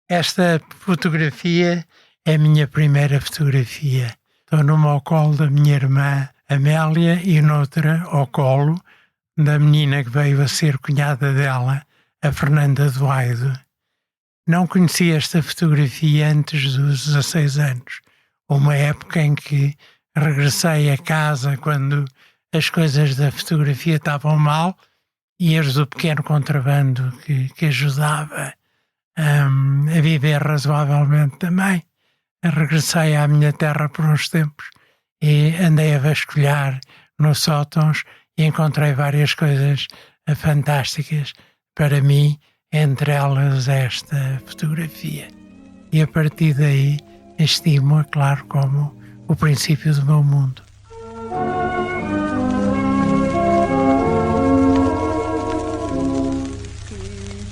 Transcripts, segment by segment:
Esta fotografia é a minha primeira fotografia. Estou numa ao colo da minha irmã Amélia e noutra ao colo da menina que veio a ser cunhada dela, a Fernanda Duaido. Não conhecia esta fotografia antes dos 16 anos. Uma época em que regressei a casa quando as coisas da fotografia estavam mal e as do pequeno contrabando que ajudava a viver razoavelmente também. Regressei à minha terra por uns tempos e andei a vasculhar nos sótãos e encontrei várias coisas fantásticas para mim, entre elas esta fotografia. E a partir daí estimo-a, claro, como o princípio do meu mundo.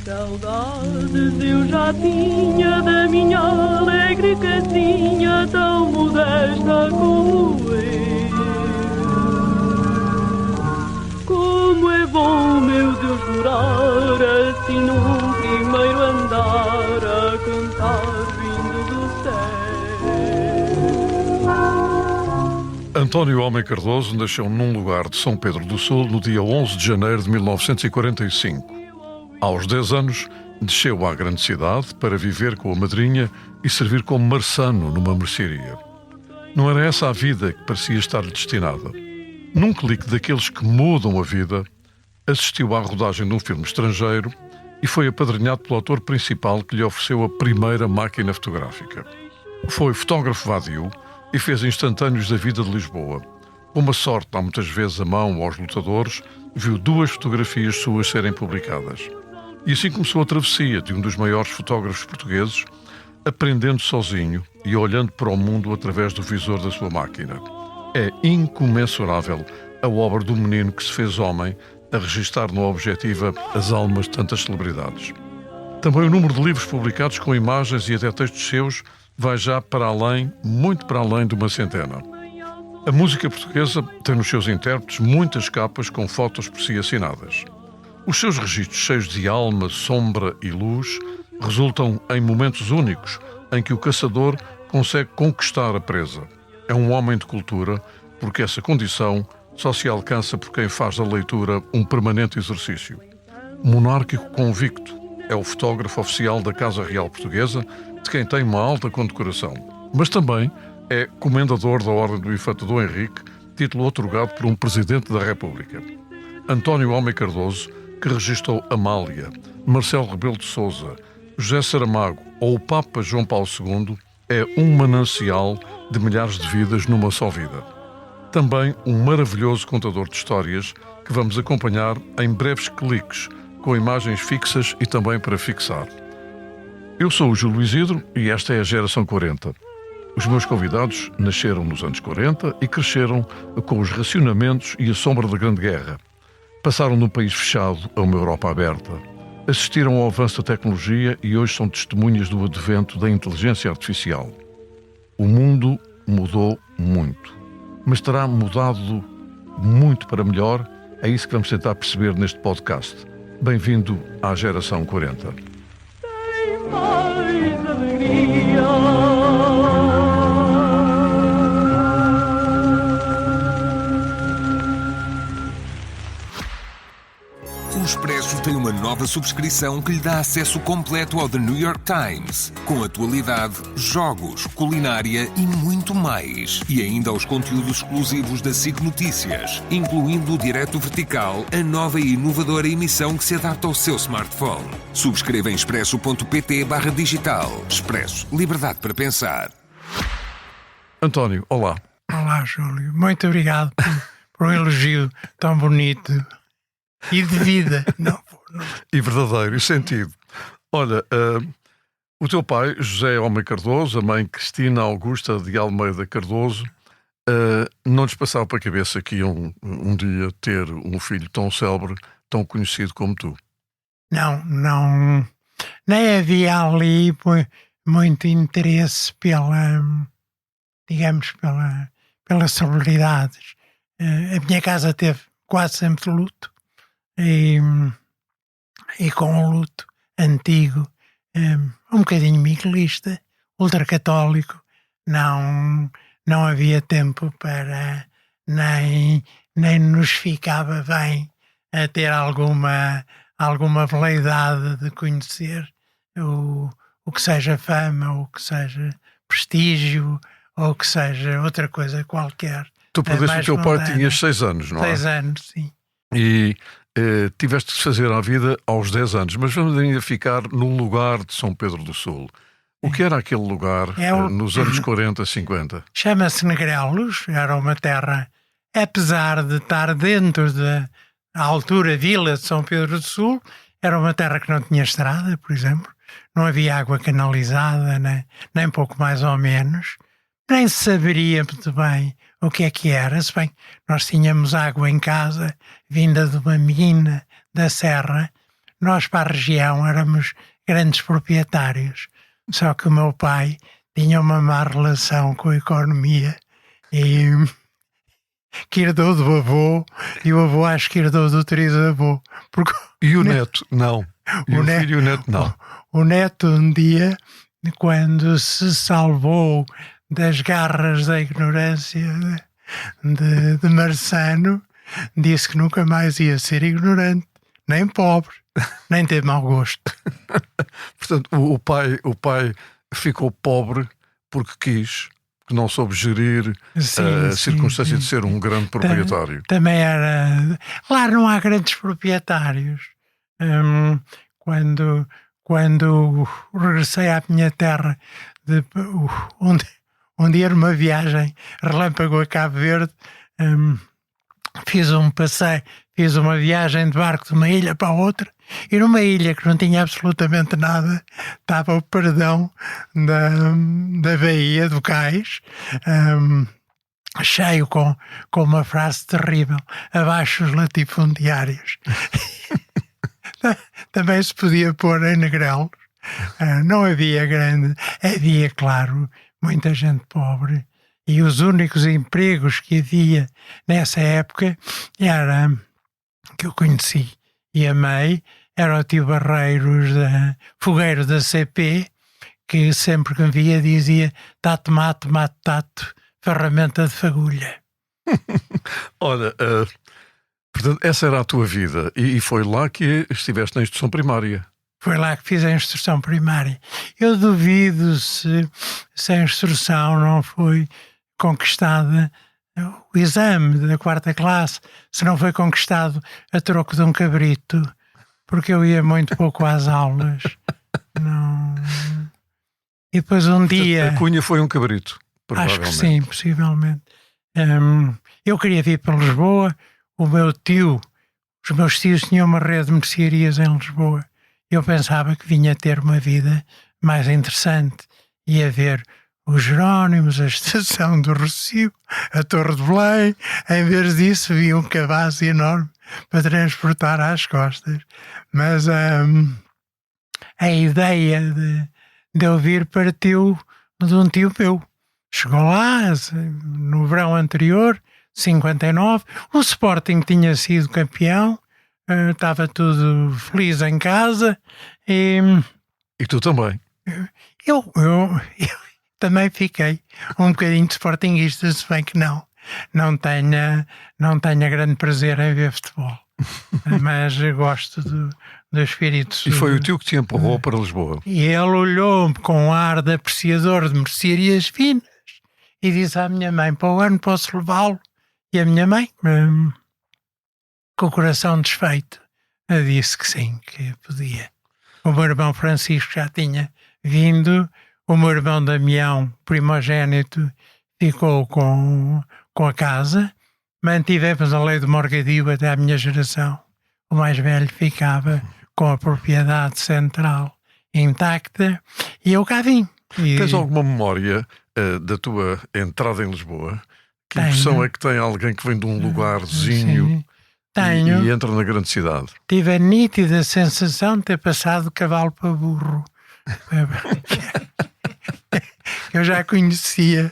Saudades eu já tinha da minha alegre casinha, tão modesta como eu. Como é bom, meu Deus, morar assim num primeiro andar, a cantar vindo do céu. António Homem Cardoso nasceu num lugar de São Pedro do Sul no dia 11 de janeiro de 1945. Aos 10 anos, desceu à grande cidade para viver com a madrinha e servir como marçano numa mercearia. Não era essa a vida que parecia estar-lhe destinada. Num clique daqueles que mudam a vida, assistiu à rodagem de um filme estrangeiro e foi apadrinhado pelo ator principal que lhe ofereceu a primeira máquina fotográfica. Foi fotógrafo vadio e fez instantâneos da vida de Lisboa. Uma sorte dá muitas vezes a mão aos lutadores, viu 2 fotografias suas serem publicadas. E assim começou a travessia de um dos maiores fotógrafos portugueses, aprendendo sozinho e olhando para o mundo através do visor da sua máquina. É incomensurável a obra do menino que se fez homem a registar no Objetiva as almas de tantas celebridades. Também o número de livros publicados com imagens e até textos seus vai já para além, muito para além de uma centena. A música portuguesa tem nos seus intérpretes muitas capas com fotos por si assinadas. Os seus registros cheios de alma, sombra e luz resultam em momentos únicos em que o caçador consegue conquistar a presa. É um homem de cultura, porque essa condição só se alcança por quem faz da leitura um permanente exercício. Monárquico convicto, é o fotógrafo oficial da Casa Real Portuguesa, de quem tem uma alta condecoração. Mas também é comendador da Ordem do Infante Dom Henrique, título outorgado por um Presidente da República. António Homem Cardoso, que registou Amália, Marcelo Rebelo de Sousa, José Saramago ou o Papa João Paulo II, é um manancial de milhares de vidas numa só vida. Também um maravilhoso contador de histórias que vamos acompanhar em breves cliques, com imagens fixas e também para fixar. Eu sou o Júlio Isidro e esta é a Geração 40. Os meus convidados nasceram nos anos 40 e cresceram com os racionamentos e a sombra da Grande Guerra. Passaram num país fechado a uma Europa aberta. Assistiram ao avanço da tecnologia e hoje são testemunhas do advento da inteligência artificial. O mundo mudou muito, mas terá mudado muito para melhor? É isso que vamos tentar perceber neste podcast. Bem-vindo à Geração 40. Tem mais alegria. O Expresso tem uma nova subscrição que lhe dá acesso completo ao The New York Times, com atualidade, jogos, culinária e muito mais. E ainda aos conteúdos exclusivos da SIC Notícias, incluindo o Direto Vertical, a nova e inovadora emissão que se adapta ao seu smartphone. Subscreva em expresso.pt/digital. Expresso. Liberdade para pensar. António, olá. Olá, Júlio. Muito obrigado por um elogio tão bonito. E de vida. Não. E verdadeiro, e sentido. Olha, o teu pai, José Homem Cardoso, a mãe Cristina Augusta de Almeida Cardoso, não lhes passava para a cabeça que iam um dia ter um filho tão célebre, tão conhecido como tu? Não. Nem havia ali muito interesse pelas celebridades. A minha casa teve quase sempre luto. E com o luto antigo um bocadinho miguelista, ultracatólico. Não havia tempo para, nem nos ficava bem a ter alguma veleidade de conhecer o que seja fama, ou o que seja prestígio, ou o que seja outra coisa qualquer. Tu perdeste o teu pai, tinhas 6 anos, não é? 6 anos, sim. E tiveste de fazer a vida aos 10 anos, mas vamos ainda ficar no lugar de São Pedro do Sul. O que era aquele lugar nos anos 40, 50? Chama-se Negrelos, era uma terra, apesar de estar dentro da altura vila de São Pedro do Sul, era uma terra que não tinha estrada, por exemplo, não havia água canalizada, nem pouco mais ou menos, nem se saberia muito bem o que era, se bem nós tínhamos água em casa, vinda de uma mina da serra, nós para a região éramos grandes proprietários, só que o meu pai tinha uma má relação com a economia e que herdou do avô, e o avô acho que herdou do trisavô. E o neto? Não. E o filho e o neto? Não. O neto um dia, quando se salvou das garras da ignorância de Marçano, disse que nunca mais ia ser ignorante, nem pobre, nem ter mau gosto. Portanto, o pai ficou pobre porque quis, que não soube gerir a circunstância de ser um grande proprietário. Também era... Lá não há grandes proprietários. Quando regressei à minha terra, um dia numa viagem relâmpago a Cabo Verde, fiz um passeio, fiz uma viagem de barco de uma ilha para a outra, e numa ilha que não tinha absolutamente nada, estava o paredão da Baía do Cais, cheio com uma frase terrível: abaixo os latifundiários. Também se podia pôr em Negrelos. Não havia havia, claro, muita gente pobre, e os únicos empregos que havia nessa época era, que eu conheci e amei, era o tio Barreiros, fogueiro da CP, que sempre que me via dizia: tato, mate, mate, tato, ferramenta de fagulha. Olha, portanto, essa era a tua vida, e foi lá que estiveste na instrução primária. Foi lá que fiz a instrução primária. Eu duvido se a instrução não foi conquistada, o exame da 4ª classe, se não foi conquistado a troco de um cabrito, porque eu ia muito pouco às aulas. Não. E depois um dia... A cunha foi um cabrito, provavelmente. Acho que sim, possivelmente. Eu queria vir para Lisboa, os meus tios tinham uma rede de mercearias em Lisboa. Eu pensava que vinha ter uma vida mais interessante. Ia ver os Jerónimos, a Estação do Rossio, a Torre de Belém. Em vez disso, vi um cabaz enorme para transportar às costas. Mas a ideia de eu vir partiu de um tio meu. Chegou lá no verão anterior, 59, o Sporting tinha sido campeão, estava tudo feliz em casa e tu também? Eu também fiquei um bocadinho de sportinguista, se bem que não tenho grande prazer em ver futebol, mas gosto do espírito. E foi o tio que te empurrou para Lisboa? E ele olhou-me com um ar de apreciador de mercearias finas e disse à minha mãe: para o ano posso levá-lo? E a minha mãe, com o coração desfeito, disse que sim, que podia. O meu irmão Francisco já tinha vindo, o meu irmão Damião, primogênito, ficou com a casa, mantivemos a lei do morgadio até à minha geração. O mais velho ficava com a propriedade central intacta e eu cá vim. Tens alguma memória da tua entrada em Lisboa? Que impressão é que tem alguém que vem de um lugarzinho e entra na grande cidade? Tive a nítida sensação de ter passado de cavalo para burro. Eu já conhecia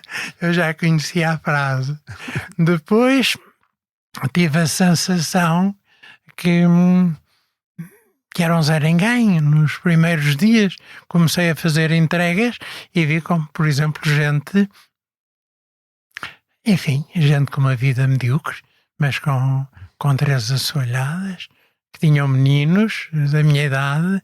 a frase. Depois tive a sensação que que era um zero ninguém. Nos primeiros dias comecei a fazer entregas e vi como, por exemplo, gente com uma vida medíocre, mas com 3 assoalhadas, que tinham meninos da minha idade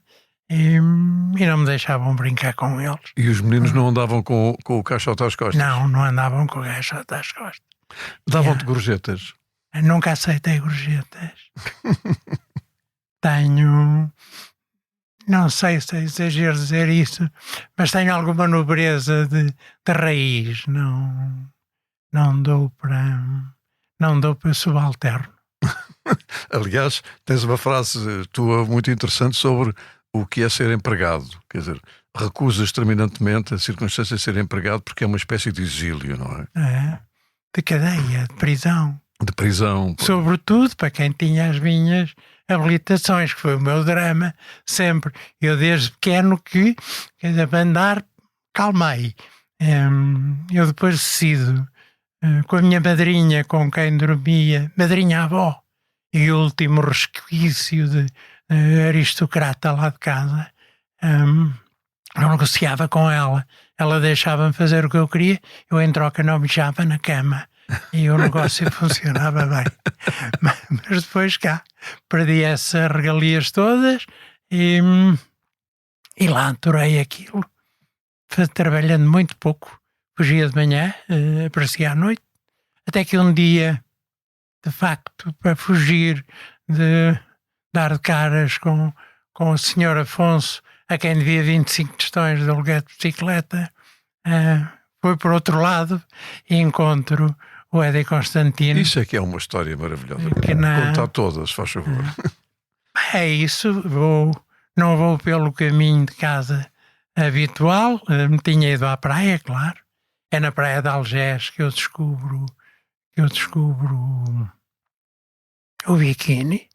e não me deixavam brincar com eles. E os meninos não andavam com o caixote às costas? Não andavam com o caixote às costas. Davam-te gorjetas? Nunca aceitei gorjetas. Tenho... Não sei se é exagero dizer isso, mas tenho alguma nobreza de raiz. Não dou para subalterno. Aliás, tens uma frase tua muito interessante sobre o que é ser empregado. Quer dizer, recusas terminantemente a circunstância de ser empregado porque é uma espécie de exílio, não é? De cadeia, de prisão. De prisão. Sobretudo para quem tinha as minhas habilitações, que foi o meu drama, sempre. Eu desde pequeno que, para andar, calmei. Eu depois decido, com a minha madrinha, com quem dormia, madrinha-avó, e o último resquício de aristocrata lá de casa, eu negociava com ela. Ela deixava-me fazer o que eu queria, eu em troca não mijava na cama. E o negócio funcionava bem. Mas depois perdi essas regalias todas e lá aturei aquilo. Trabalhando muito pouco. Fugia de manhã, aparecia à noite. Até que um dia, de facto, para fugir de dar de caras com o Sr. Afonso, a quem devia 25 tostões de aluguer de bicicleta, foi por outro lado e encontro o Édi Constantino. Isso é que é uma história maravilhosa. Conta a todas, faz favor. É isso, não vou pelo caminho de casa habitual, me tinha ido à praia, claro. É na praia de Algés que eu descubro o biquíni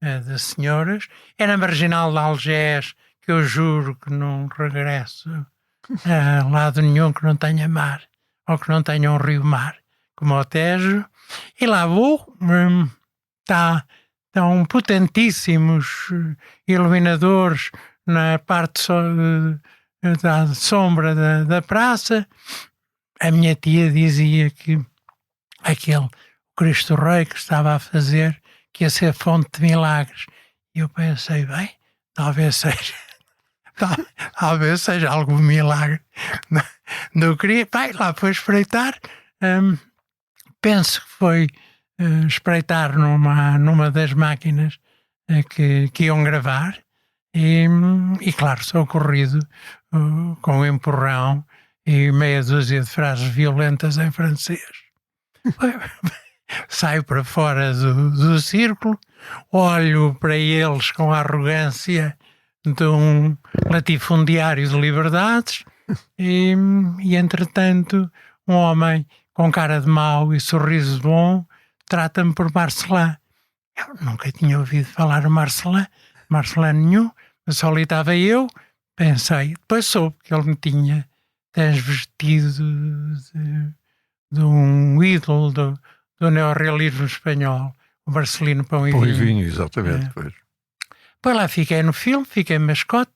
das senhoras. É na marginal de Algés que eu juro que não regresso a lado nenhum que não tenha mar, ou que não tenha um rio-mar, como o Tejo, e lá vou, estão potentíssimos iluminadores na parte da sombra da praça. A minha tia dizia que aquele Cristo Rei que estava a fazer, que ia ser fonte de milagres. E eu pensei, bem, talvez seja algum milagre. Não queria, bem, lá foi espreitar. Penso que foi espreitar numa das máquinas que iam gravar e claro, sou corrido com um empurrão e meia dúzia de frases violentas em francês. Saio para fora do círculo, olho para eles com a arrogância de um latifundiário de liberdades e entretanto um homem com cara de mau e sorriso bom trata-me por Marcelin. Eu nunca tinha ouvido falar Marcelin nenhum, mas só ali estava eu, pensei, depois soube que ele me tinha transvestido de um ídolo do neorrealismo espanhol, o Marcelino Pão e Vinho. Exatamente. Depois lá fiquei no filme, fiquei mascote,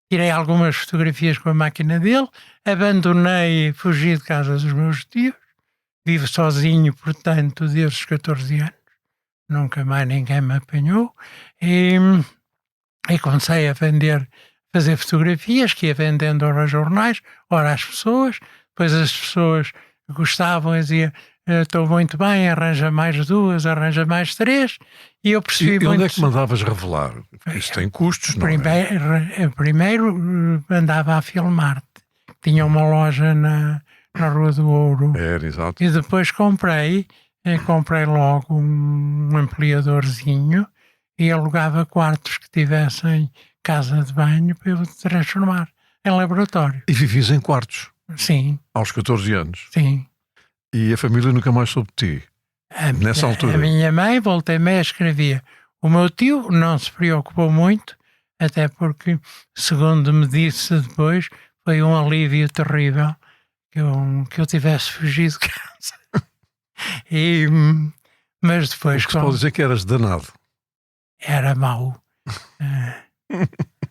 tirei algumas fotografias com a máquina dele, abandonei, fugi de casa dos meus tios, vivo sozinho, portanto, desde os 14 anos, nunca mais ninguém me apanhou, e comecei a fazer fotografias, que ia vendendo ora aos jornais, ora às pessoas, depois as pessoas gostavam e diziam, estou muito bem, arranja mais 2, arranja mais 3, e eu percebi e onde é que mandavas revelar? Isso tem custos, não é? Primeiro andava a Filmarte, tinha uma loja na Rua do Ouro. Era, exato. E depois comprei logo um ampliadorzinho e alugava quartos que tivessem casa de banho para eu transformar em laboratório. E vivias em quartos? Sim. Aos 14 anos? Sim. E a família nunca mais soube de ti? Nessa altura? A minha mãe, volta e meia, escrevia. O meu tio não se preocupou muito, até porque, segundo me disse depois, foi um alívio terrível que eu tivesse fugido de casa. Mas depois... O que se pode dizer que eras danado. Era mau.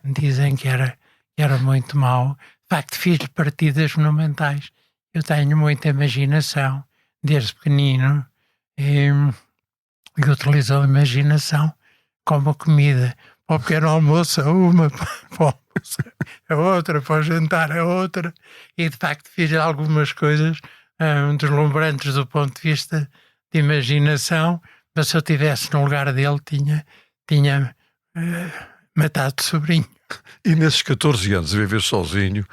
Dizem que era muito mau. De facto, fiz partidas monumentais. Eu tenho muita imaginação, desde pequenino, e utilizo a imaginação como comida. Para o pequeno almoço é uma, para o almoço é outra, para o jantar é outra. E, de facto, fiz algumas coisas deslumbrantes do ponto de vista de imaginação, mas se eu estivesse no lugar dele, tinha matado o sobrinho. E nesses 14 anos a viver sozinho,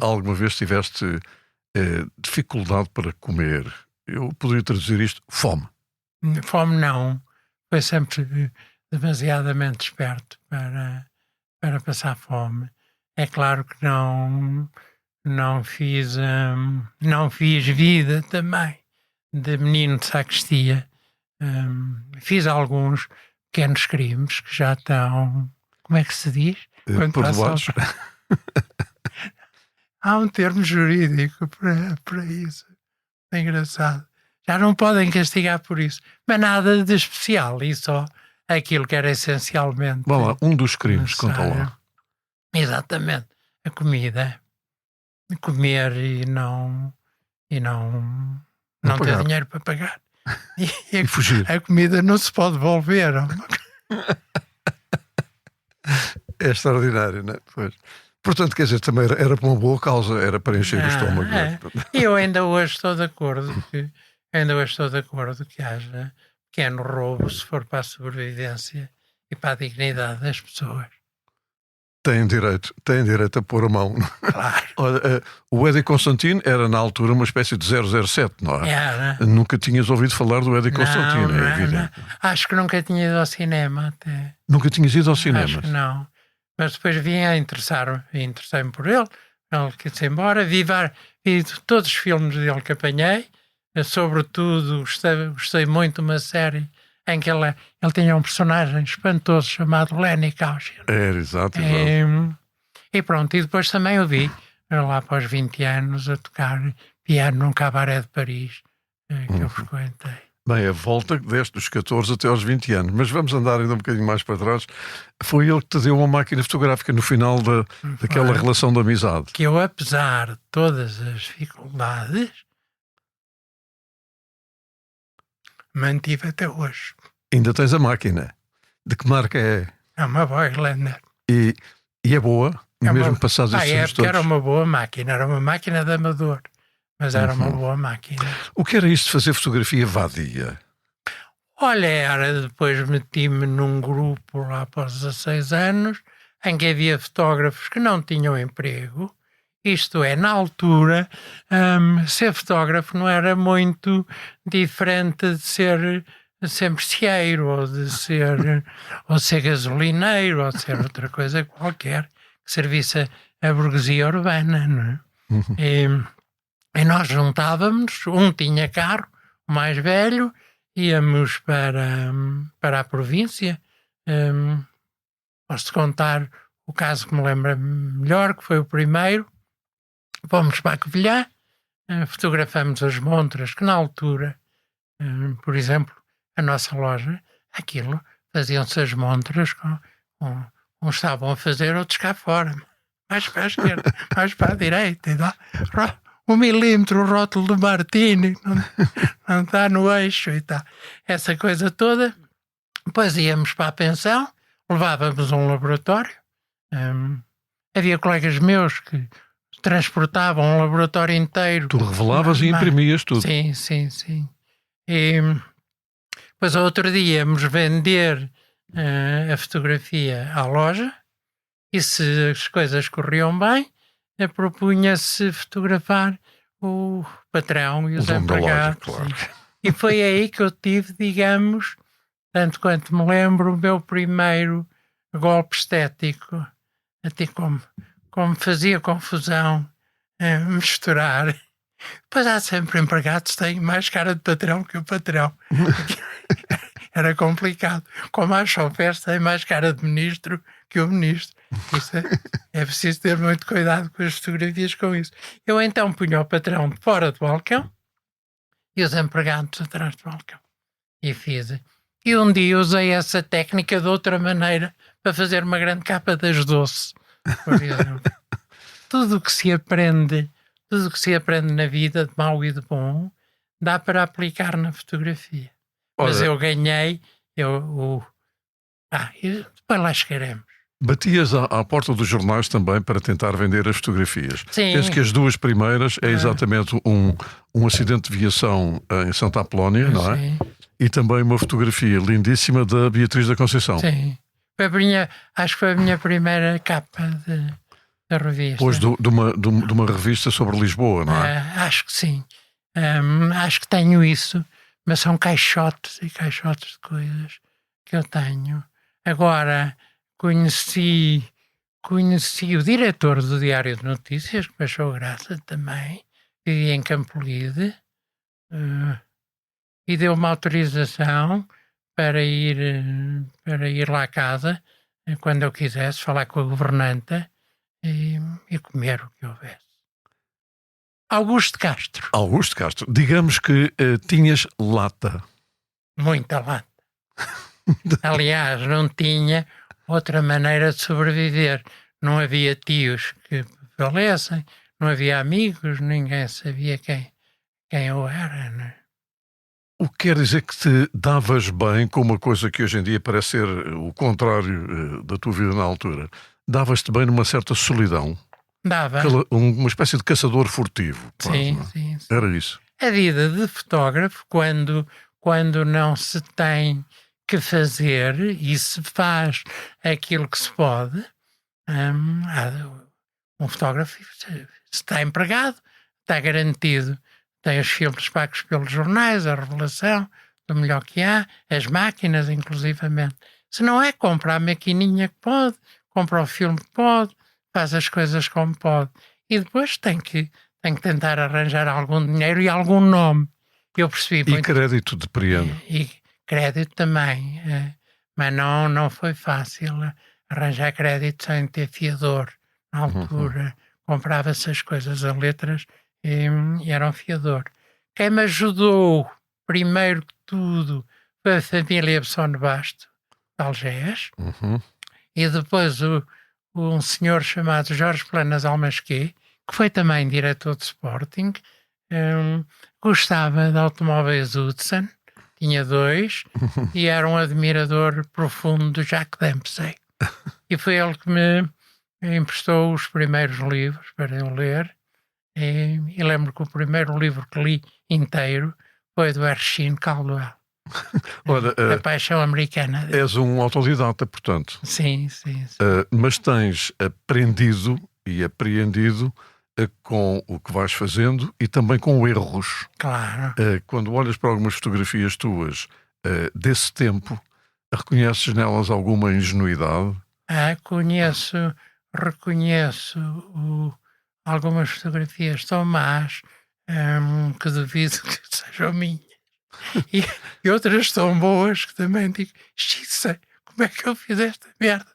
alguma vez tiveste dificuldade para comer? Eu poderia traduzir isto, fome. Fome não. Foi sempre demasiadamente esperto para passar fome. É claro que não fiz vida também de menino de sacristia. Fiz alguns pequenos crimes que já estão, como é que se diz? Perdoados. Há um termo jurídico para isso. É engraçado. Já não podem castigar por isso. Mas nada de especial. E só aquilo que era essencialmente... Vá lá, um dos crimes, conta lá. Exatamente. A comida. Comer e não ter dinheiro para pagar. E fugir. A comida não se pode devolver. É extraordinário, não é? Pois. Portanto, quer dizer, também era para uma boa causa, era para encher o estômago. E eu ainda hoje estou de acordo que haja pequeno roubo se for para a sobrevivência e para a dignidade das pessoas. Têm direito a pôr a mão. Claro. Olha, o Eddie Constantine era na altura uma espécie de 007, não é? Era. Nunca tinhas ouvido falar do Eddie Constantine, é evidente. Não. Acho que nunca tinha ido ao cinema até. Nunca tinhas ido ao cinema? Acho que não. Mas depois vim a interessei-me por ele. Ele quis-se embora. Vi todos os filmes dele que apanhei. Sobretudo, gostei muito de uma série em que ele tinha um personagem espantoso chamado Lenny Kaushir. Era, exato. E pronto, e depois também eu vi, lá após 20 anos, a tocar piano num cabaré de Paris, que eu frequentei. Bem, a volta deste dos 14 até aos 20 anos, mas vamos andar ainda um bocadinho mais para trás. Foi ele que te deu uma máquina fotográfica no final daquela relação de amizade. Que eu, apesar de todas as dificuldades, mantive até hoje. Ainda tens a máquina. De que marca é? É uma Voigtlander. E é boa? Mesmo passados estes anos todos? Era uma boa máquina. Era uma máquina de amador. Mas era uma boa máquina. O que era isto de fazer fotografia vadia? Olha, depois meti-me num grupo lá após 16 anos, em que havia fotógrafos que não tinham emprego. Isto é, na altura, ser fotógrafo não era muito diferente de ser merceeiro, ou de ser gasolineiro, ou de ser outra coisa qualquer que servisse a burguesia urbana, não é? E nós juntávamos, um tinha carro, o mais velho, íamos para a província. Posso contar o caso que me lembra melhor, que foi o primeiro. Fomos para a Covilhã, fotografamos as montras, que na altura, por exemplo, a nossa loja, aquilo, faziam-se as montras, uns estavam a fazer, outros cá fora, mais para a esquerda, mais para a direita, e lá, 1 milímetro o rótulo do Martini, não está no eixo e tal. Essa coisa toda. Depois íamos para a pensão, levávamos um laboratório. Havia colegas meus que transportavam um laboratório inteiro. Tu revelavas e imprimias tudo. Sim. E depois, outro dia, íamos vender a fotografia à loja e, se as coisas corriam bem, propunha-se fotografar o patrão e os empregados. Loja, claro. E foi aí que eu tive, digamos, tanto quanto me lembro, o meu primeiro golpe estético. Até como fazia confusão misturar. Pois há sempre empregados que têm mais cara de patrão que o patrão. Era complicado. Como há chofés têm mais cara de ministro que o ministro. Isso é preciso ter muito cuidado com as fotografias com isso. Eu então punha o patrão fora do balcão e os empregados atrás do balcão. E fiz. E um dia usei essa técnica de outra maneira para fazer uma grande capa das doce, por exemplo. Tudo o que se aprende na vida, de mau e de bom, dá para aplicar na fotografia. Mas Olha, eu ganhei, depois lá chegaremos. batias à porta dos jornais também para tentar vender as fotografias. Sim. Penso que as duas primeiras é exatamente um acidente de viação em Santa Apolónia, não é? Sim. E também uma fotografia lindíssima da Beatriz da Conceição. Sim. Acho que foi a minha primeira capa da revista. Depois de uma revista sobre Lisboa, não é? Acho que sim. Acho que tenho isso, mas são caixotes e caixotes de coisas que eu tenho. Agora, conheci o diretor do Diário de Notícias, que me achou graça também, vivia em Campolide, e deu-me autorização para ir lá à casa, quando eu quisesse, falar com a governanta e comer o que houvesse. Augusto Castro. Augusto Castro. Digamos que tinhas lata. Muita lata. Aliás, não tinha outra maneira de sobreviver. Não havia tios que valessem, não havia amigos, ninguém sabia quem eu era, não é? O que quer dizer que te davas bem com uma coisa que hoje em dia parece ser o contrário da tua vida na altura. Davas-te bem numa certa solidão. Dava. Uma espécie de caçador furtivo. Sim, quase, sim. Era isso. A vida de fotógrafo, quando não se tem que fazer e se faz aquilo que se pode, um fotógrafo, se está empregado, está garantido. Tem os filmes pagos pelos jornais, a revelação do melhor que há, as máquinas, inclusivamente. Se não é, compra a maquininha que pode, compra o filme que pode, faz as coisas como pode. E depois tem que tentar arranjar algum dinheiro e algum nome. Eu percebi. E crédito, depreendo. E crédito também. Mas não foi fácil arranjar crédito sem ter fiador. Na altura comprava-se as coisas a letras e era um fiador. Quem me ajudou, primeiro que tudo, foi a família Besson Basto, de Algés, e depois um senhor chamado Jorge Planas Almasqué, que foi também diretor de Sporting, gostava de automóveis Hudson, tinha 2, e era um admirador profundo do Jack Dempsey. E foi ele que me emprestou os primeiros livros para eu ler. E lembro que o primeiro livro que li inteiro foi do Erskine Caldwell. A Paixão Americana. És um autodidata, portanto. Sim. Mas tens aprendido e apreendido com o que vais fazendo e também com erros. Claro. Quando olhas para algumas fotografias tuas desse tempo, reconheces nelas alguma ingenuidade? Reconheço algumas fotografias tão más que duvido que sejam minhas. E outras tão boas que também digo, xiça, como é que eu fiz esta merda?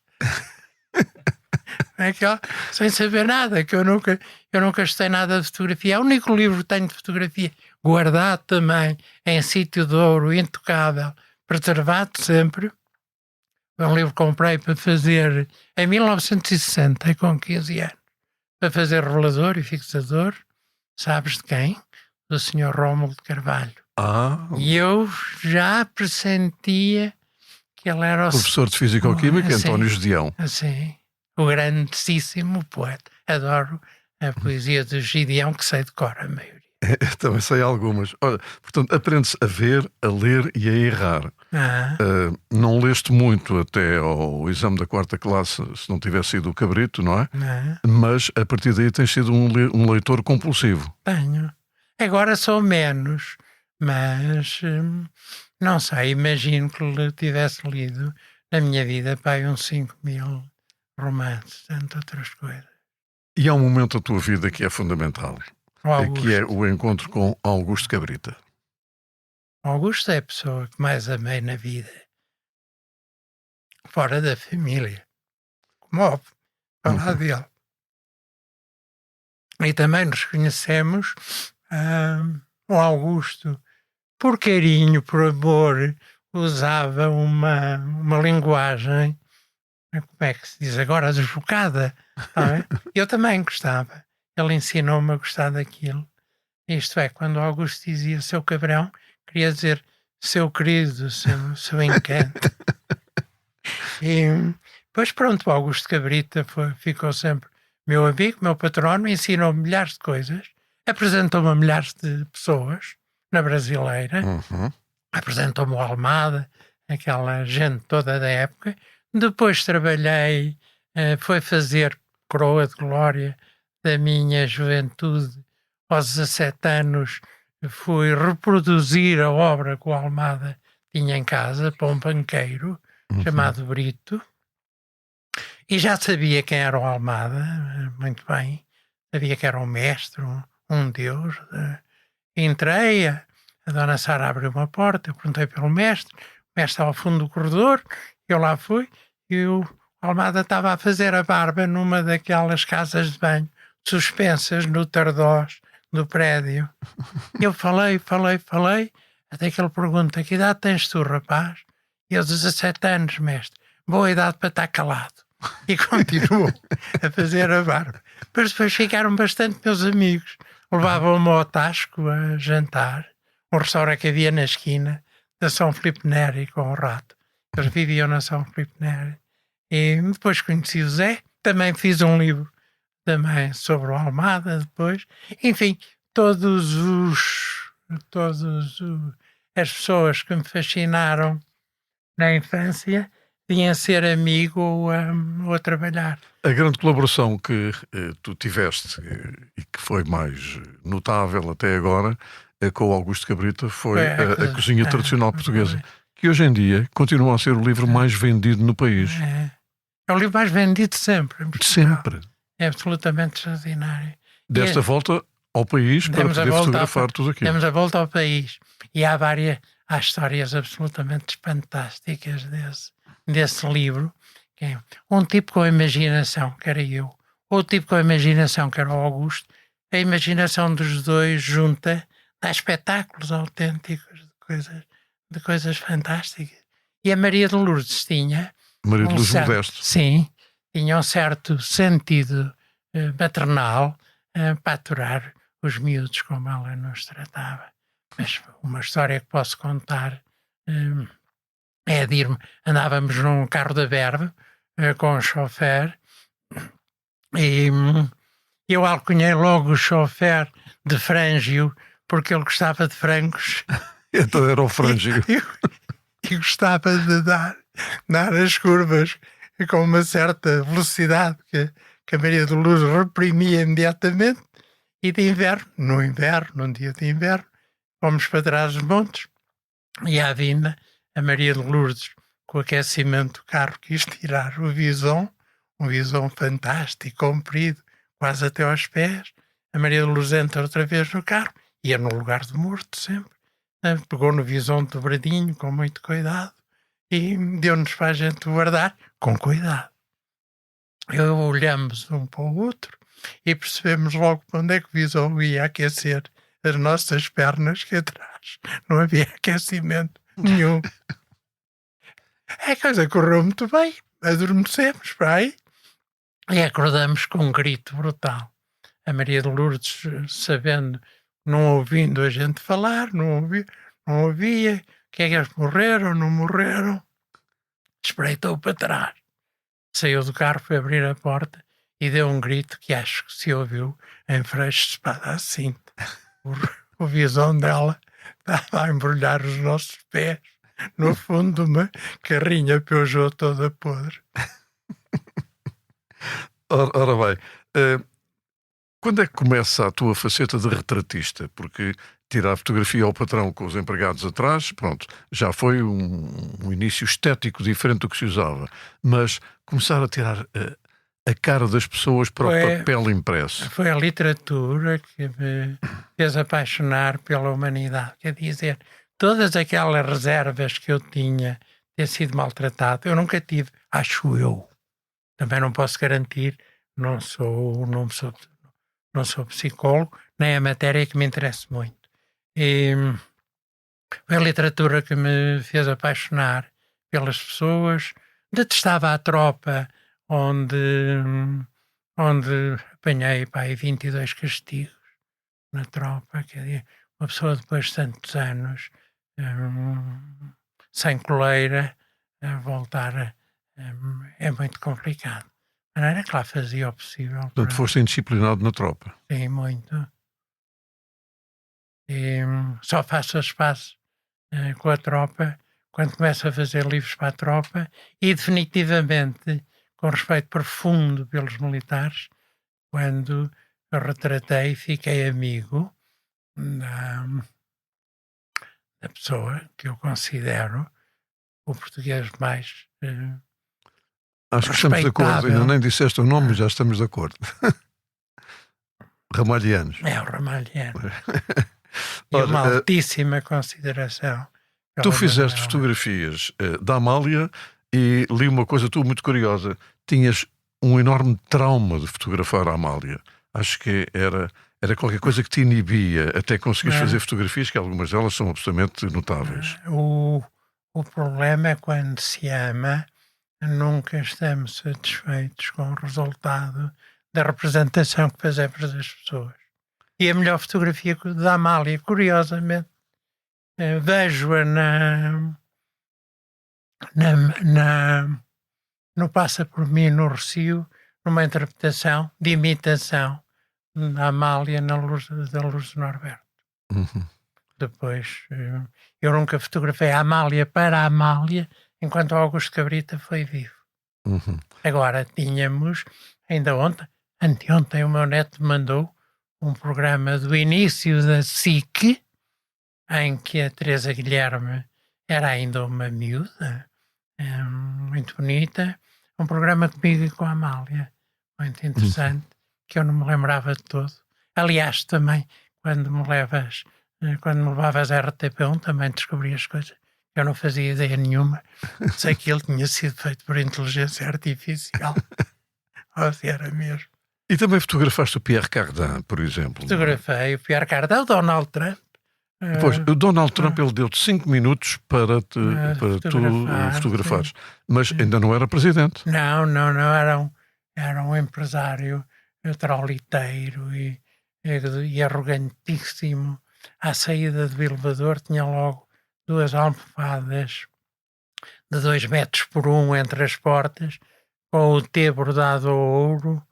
Sem saber nada, que eu nunca gostei nada de fotografia. O único livro que tenho de fotografia guardado também em sítio de ouro, intocável, preservado sempre. É um livro que comprei para fazer em 1960, com 15 anos. Para fazer revelador e fixador, sabes de quem? Do Sr. Rómulo de Carvalho. E eu já pressentia que ele era o professor de Físico-Química, António Gedeão. Assim, o grandíssimo poeta. Adoro a poesia do Gedeão, que sei de cor a maioria. Também sei algumas. Olha, portanto, aprende-se a ver, a ler e a errar. Não leste muito até ao exame da 4ª classe, se não tivesse sido o cabrito, não é? Mas a partir daí tens sido um leitor compulsivo. Tenho. Agora sou menos, mas não sei, imagino que tivesse lido na minha vida para uns 5.000 romances, tanto outras coisas. E há um momento da tua vida que é fundamental, que é o encontro com Augusto Cabrita. Augusto é a pessoa que mais amei na vida, fora da família, como óbvio, falar dele. E também nos conhecemos, o Augusto, por carinho, por amor, usava uma linguagem como é que se diz agora, desbocada. Não é? Eu também gostava. Ele ensinou-me a gostar daquilo. Isto é, quando o Augusto dizia seu cabrão, queria dizer seu querido, seu encanto. E depois pronto, o Augusto Cabrita ficou sempre meu amigo, meu patrono, ensinou-me milhares de coisas, apresentou-me a milhares de pessoas na Brasileira, apresentou-me o Almada, aquela gente toda da época. Depois trabalhei, foi fazer coroa de glória da minha juventude. Aos 17 anos fui reproduzir a obra que o Almada tinha em casa para um banqueiro chamado Brito. E já sabia quem era o Almada, muito bem. Sabia que era um mestre, um deus. Entrei, a dona Sara abriu uma porta, eu perguntei pelo mestre. O mestre estava ao fundo do corredor, eu lá fui, e o Almada estava a fazer a barba numa daquelas casas de banho suspensas no tardós do prédio. Eu falei, até que ele pergunta: que idade tens tu, rapaz? E eu, 17 anos, mestre. Boa idade para estar calado. E continuou a fazer a barba. Mas depois ficaram bastante meus amigos. Levavam-me ao Tasco a jantar, um restaurante que havia na esquina da São Filipe Neri com o Rato. Eles viviam na São Filipe Neri. E depois conheci o Zé. Também fiz um livro também sobre o Almada depois. Enfim, todas as pessoas que me fascinaram na infância vinham ser amigo ou a trabalhar. A grande colaboração que tu tiveste e que foi mais notável até agora com o Augusto Cabrita foi a cozinha tradicional portuguesa, que hoje em dia continua a ser o livro mais vendido no país. É o livro mais vendido sempre. Sempre. É absolutamente extraordinário. Desta volta ao país para poder fotografar tudo aquilo. Demos a volta ao país. E há histórias absolutamente fantásticas desse livro. Que é um tipo com a imaginação, que era eu, outro tipo com a imaginação, que era o Augusto. A imaginação dos dois junta, dá espetáculos autênticos de coisas fantásticas. E a Maria de Lourdes tinha... Maria de Lourdes Modesto. Sim, tinha um certo sentido maternal para aturar os miúdos como ela nos tratava. Mas uma história que posso contar é de andávamos num carro da Verve com um chofer e eu alcunhei logo o chofer de Frangio porque ele gostava de frangos. Então era o Frangio. E gostava de dar as curvas com uma certa velocidade que a Maria de Lourdes reprimia imediatamente. E de inverno, num dia de inverno, fomos para trás dos montes e à vinda a Maria de Lourdes, com o aquecimento do carro, quis tirar o Vison, um Vison fantástico, comprido, quase até aos pés. A Maria de Lourdes entra outra vez no carro, ia no lugar do morto sempre, pegou no Vison dobradinho, com muito cuidado, e deu-nos para a gente guardar, com cuidado. Olhamos um para o outro e percebemos logo para onde é que o Vison ia aquecer as nossas pernas, que atrás não havia aquecimento nenhum. A coisa correu muito bem, adormecemos para aí e acordamos com um grito brutal. A Maria de Lourdes, sabendo, não ouvindo a gente falar, não ouvia, que é que eles morreram, não morreram, espreitou para trás. Saiu do carro, foi abrir a porta e deu um grito que acho que se ouviu em Freixo de Espada à Cinta. O Vison dela estava a embrulhar os nossos pés no fundo de uma carrinha Peugeot toda podre. Ora bem, quando é que começa a tua faceta de retratista? Porque tirar fotografia ao patrão com os empregados atrás, pronto, já foi um início estético diferente do que se usava. Mas começar a tirar a cara das pessoas para o papel impresso. Foi a literatura que me fez apaixonar pela humanidade. Quer dizer, todas aquelas reservas que eu tinha de ter sido maltratado, eu nunca tive, acho eu. Também não posso garantir, não sou psicólogo, nem a matéria que me interessa muito. E foi a literatura que me fez apaixonar pelas pessoas, Detestava a tropa, onde apanhei pá, aí 22 castigos na tropa. Quer dizer, uma pessoa depois de tantos anos sem coleira, voltar é muito complicado. Mas era que lá fazia o possível. Portanto, foste indisciplinado na tropa. Sim, muito. E só faço as pazes com a tropa quando começo a fazer livros para a tropa e definitivamente com respeito profundo pelos militares, quando eu retratei e fiquei amigo da pessoa que eu considero o português mais Acho que estamos de acordo. respeitável. Ainda nem disseste o nome, já estamos de acordo. Ramalhianos. É o Ramalhiano. E Ora, uma altíssima consideração. Tu pela fizeste Manuela. fotografias da Amália e li uma coisa tu muito curiosa. Tinhas um enorme trauma de fotografar a Amália. Acho que era qualquer coisa que te inibia até conseguires Não. fazer fotografias, que algumas delas são absolutamente notáveis. O problema é quando se ama, nunca estamos satisfeitos com o resultado da representação que fazemos das pessoas. E a melhor fotografia da Amália, curiosamente, vejo-a no Passa por Mim, no Rocio, numa interpretação de imitação da Amália da Luz do Norberto. Uhum. Depois, eu nunca fotografei a Amália para a Amália, enquanto o Augusto Cabrita foi vivo. Uhum. Agora tínhamos, ainda anteontem, o meu neto mandou um programa do início da SIC, em que a Teresa Guilherme era ainda uma miúda, muito bonita, um programa comigo e com a Amália, muito interessante, que eu não me lembrava de todo. Aliás, também, quando me levavas a RTP1, também descobri as coisas. Eu não fazia ideia nenhuma. Sei que ele tinha sido feito por inteligência artificial. Ou se era mesmo. E também fotografaste o Pierre Cardin, por exemplo. Fotografei o Pierre Cardin, o Donald Trump. Pois, o Donald Trump ele deu-te 5 minutos para tu fotografares. Mas ainda não era presidente. Não. Era um empresário trauliteiro e arrogantíssimo. À saída do elevador tinha logo 2 almofadas de 2 metros por 1 entre as portas, com o T bordado a ouro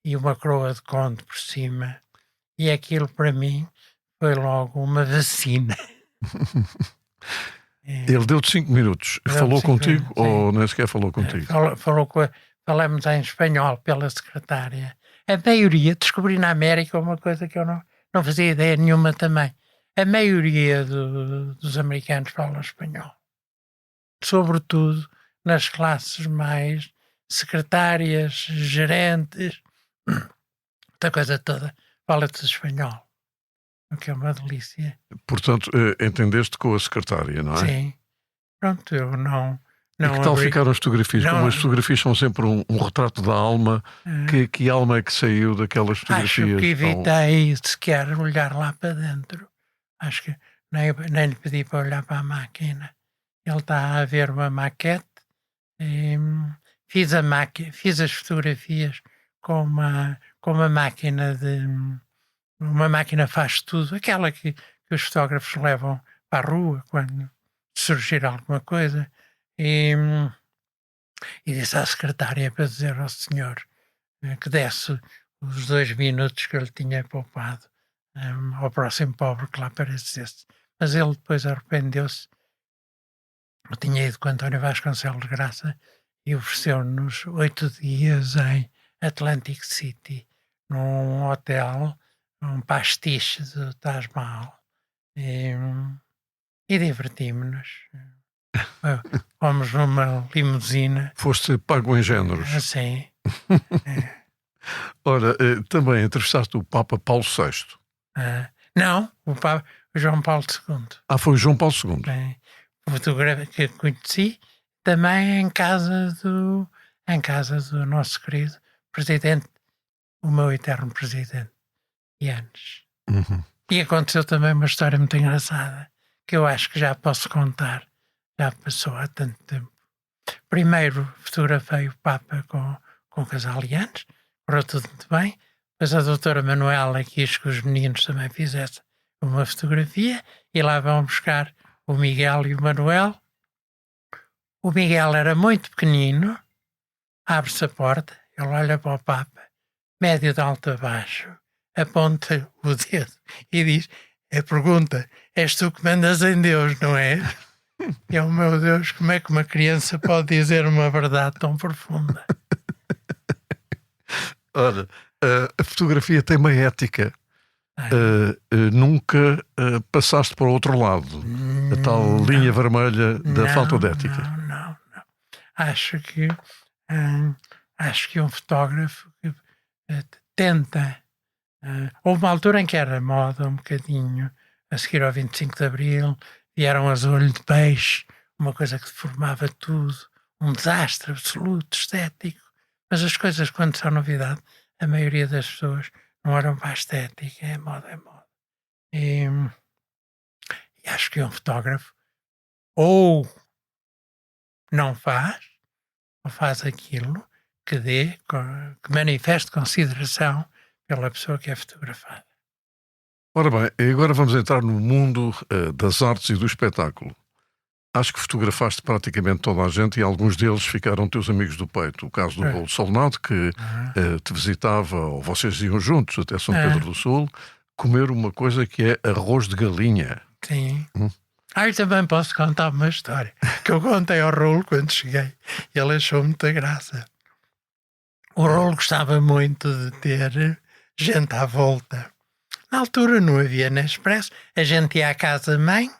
e uma coroa de conde por cima. E aquilo para mim foi logo uma vacina. Ele deu-te 5 minutos. Falou contigo ou nem sequer falou contigo? Falamos em espanhol pela secretária. A maioria, descobri na América uma coisa que eu não fazia ideia nenhuma também. A maioria dos americanos falam espanhol. Sobretudo nas classes mais secretárias, gerentes, da coisa toda, fala-se espanhol. O que é uma delícia. Portanto, entendeste com a secretária, não é? Sim. Pronto, eu não E que tal abri. ficaram as fotografias? Não. Como as fotografias são sempre um retrato da alma, que alma é que saiu daquelas fotografias? Acho que evitei sequer olhar lá para dentro. Acho que nem lhe pedi para olhar para a máquina. Ele está a ver uma maquete. Fiz as fotografias com uma máquina uma máquina faz tudo, aquela que os fotógrafos levam para a rua quando surgir alguma coisa. E disse à secretária para dizer ao senhor que desse os 2 minutos que eu lhe tinha poupado ao próximo pobre que lá aparecesse. Mas ele depois arrependeu-se. Eu tinha ido com António Vasconcelos Graça e ofereceu-nos 8 dias em Atlantic City, num hotel, um pastiche do Taj Mahal. E divertimos-nos. Fomos numa limusina. Foste pago em géneros. Assim. Ora, também entrevistaste o Papa Paulo VI. Não, o João Paulo II. Foi o João Paulo II. Fotógrafo que conheci também em casa do nosso querido presidente, o meu eterno presidente, Yanes. Uhum. E aconteceu também uma história muito engraçada, que eu acho que já posso contar, já passou há tanto tempo. Primeiro fotografei o Papa com casalianos, correu tudo muito bem. Mas a doutora Manuela quis que os meninos também fizessem uma fotografia e lá vão buscar o Miguel e o Manuel. O Miguel era muito pequenino, abre-se a porta, ele olha para o Papa, médio de alto a baixo, aponta o dedo e diz, pergunta, és tu que mandas em Deus, não é? E oh meu Deus, como é que uma criança pode dizer uma verdade tão profunda? Ora, a fotografia tem uma ética. Nunca passaste para o outro lado, a tal linha vermelha da falta de ética. Não. Acho que um fotógrafo que tenta. Houve uma altura em que era moda um bocadinho, a seguir ao 25 de Abril, vieram as olho de peixe, uma coisa que deformava tudo, um desastre absoluto, estético. Mas as coisas, quando são novidade, a maioria das pessoas não olham para a estética, é moda. E acho que um fotógrafo ou não faz, ou faz aquilo que manifeste consideração pela pessoa que é fotografada. Ora bem, agora vamos entrar no mundo das artes e do espetáculo. Acho que fotografaste praticamente toda a gente e alguns deles ficaram teus amigos do peito. O caso do Raul Solnado, que te visitava, ou vocês iam juntos até São Pedro do Sul, comer uma coisa que é arroz de galinha. Sim. Eu também posso contar uma história que eu contei ao Raul quando cheguei. Ele achou muita graça. O Raul gostava muito de ter gente à volta. Na altura não havia Nespresso, a gente ia à casa-mãe,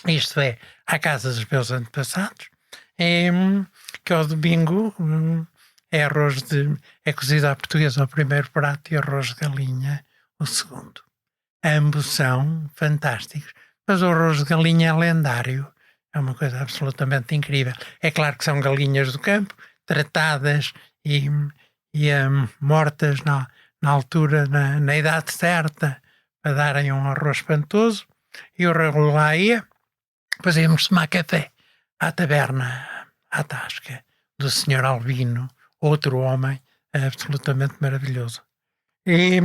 isto é, à casa dos meus antepassados, que ao domingo é cozido à portuguesa o primeiro prato e arroz de galinha o segundo. Ambos são fantásticos, mas o arroz de galinha é lendário, é uma coisa absolutamente incrível. É claro que são galinhas do campo, tratadas e mortas na altura, na idade certa, para darem um arroz espantoso, e o Raul lá ia. Depois íamos tomar café à taberna, à tasca, do Sr. Albino, outro homem absolutamente maravilhoso. E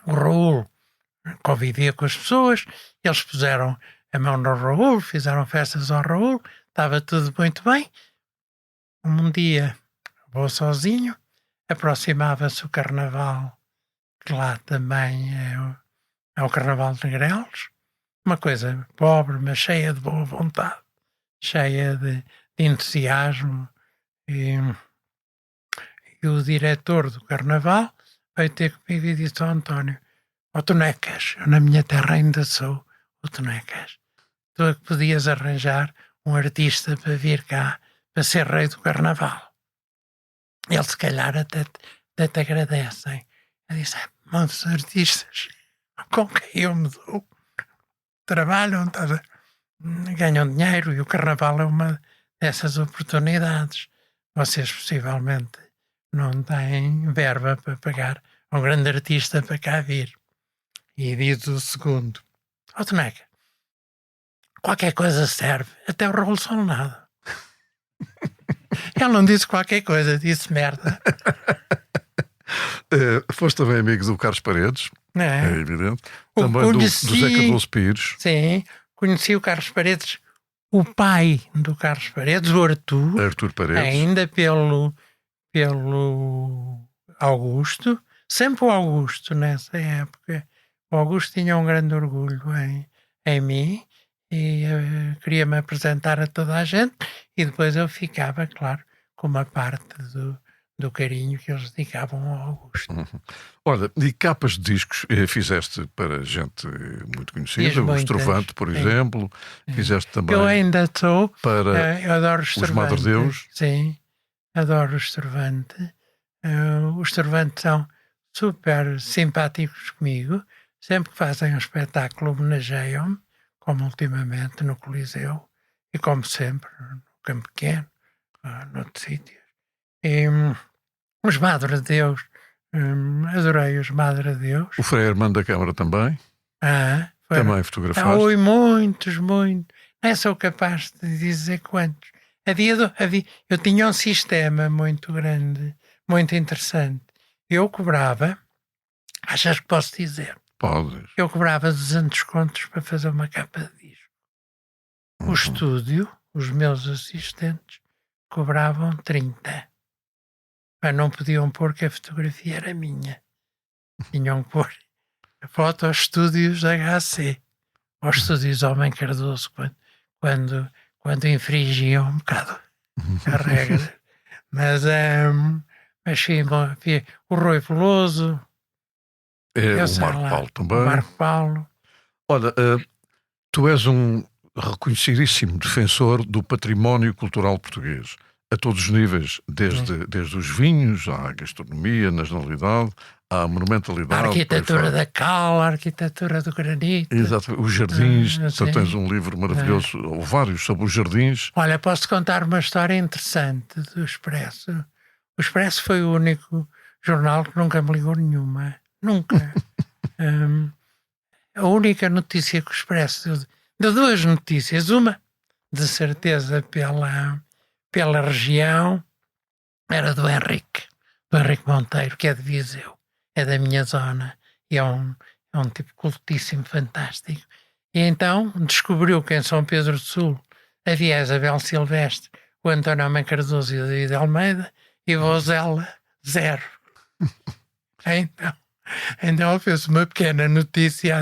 o Raul convivia com as pessoas, eles puseram a mão no Raul, fizeram festas ao Raul, estava tudo muito bem. Um dia vou sozinho, aproximava-se o carnaval, que lá também é o carnaval de Negrelos. Uma coisa pobre, mas cheia de boa vontade, cheia de entusiasmo. E o diretor do carnaval veio ter comigo e disse ao António: "Ó Tonecas, eu na minha terra ainda sou o Tonecas. Tu é que podias arranjar um artista para vir cá, para ser rei do carnaval. Eles se calhar até te agradecem." Eu disse: "Muitos artistas com quem eu me dou trabalham, ganham dinheiro e o carnaval é uma dessas oportunidades. Vocês possivelmente não têm verba para pagar a um grande artista para cá vir." E diz o segundo: "Ó Toneca, qualquer coisa serve, até o Raul Solnado." Ele não disse qualquer coisa, disse merda. Foste também amigo do Carlos Paredes, é evidente. Também do Zé Cardoso Pires. Sim, conheci o Carlos Paredes, o pai do Carlos Paredes, o Artur Paredes. Ainda pelo Augusto, sempre o Augusto nessa época. O Augusto tinha um grande orgulho em mim e queria-me apresentar a toda a gente, e depois eu ficava, claro, com uma parte do carinho que eles dedicavam ao Augusto. Olha, e capas de discos fizeste para gente muito conhecida, o Estrovante, por exemplo. Fizeste também. Eu ainda sou. Para eu adoro o Estrovante. Os Madre Deus. Sim, adoro o Estrovante. Os Estrovante são super simpáticos comigo. Sempre que fazem um espetáculo homenageiam-me, como ultimamente no Coliseu, e como sempre no Campo Pequeno, noutros sítios. E os Madre Deus, adorei os Madre Deus. O Frei Armando da Câmara também. Também fotografaste. Muitos. Não sou capaz de dizer quantos. Eu tinha um sistema muito grande, muito interessante. Eu cobrava, achas que posso dizer? Podes. Eu cobrava 200 contos para fazer uma capa de disco. O estúdio, os meus assistentes, cobravam 30. Mas não podiam pôr que a fotografia era minha. Tinham que pôr a foto aos estúdios da HC, aos estúdios Homem Cardoso, quando infringiam um bocado a regra. Mas sim, o Rui Veloso, O Marco Paulo também. o Marco Paulo. Olha, tu és um reconhecidíssimo defensor do património cultural português, a todos os níveis, desde os vinhos, à gastronomia, nacionalidade, à monumentalidade. A arquitetura da cal, a arquitetura do granito. Exato, os jardins. Tu sim. tens um livro maravilhoso, ou vários, sobre os jardins. Olha, posso contar uma história interessante do Expresso. O Expresso foi o único jornal que nunca me ligou nenhuma. Nunca. A única notícia que o Expresso deu duas notícias. Uma, de certeza, pela região, era do Henrique Monteiro, que é de Viseu, é da minha zona, e é um tipo cultíssimo, fantástico. E então descobriu que em São Pedro do Sul havia a Isabel Silvestre, o António Homem Cardoso e o David Almeida, e Vozela, 0. Então ele fez uma pequena notícia